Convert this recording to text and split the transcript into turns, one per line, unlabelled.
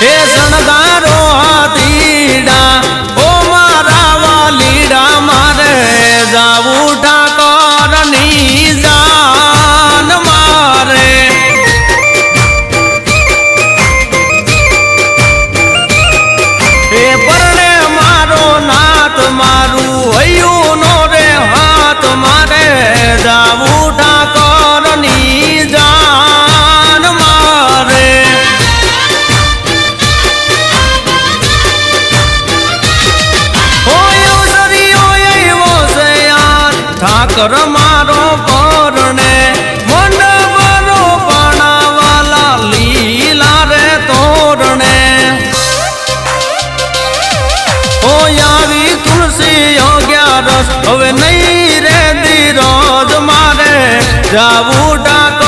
હે શણગારો હાથીડા ઓ મારા વાલીડા મારે જાવું ઠાકરની જાન મારે હે પરણે મારો નાથ મારું હૈયું નો રે હાથ મારે જાવું ઠાકરની જાન મારે ઠાકર મારો પરણે મંડપનો પાણાવાલા લીલા રે તોરણે ઓ આવી તુલસી 11 હવે નહીં રે ધીરજ મારે જાવું ડાક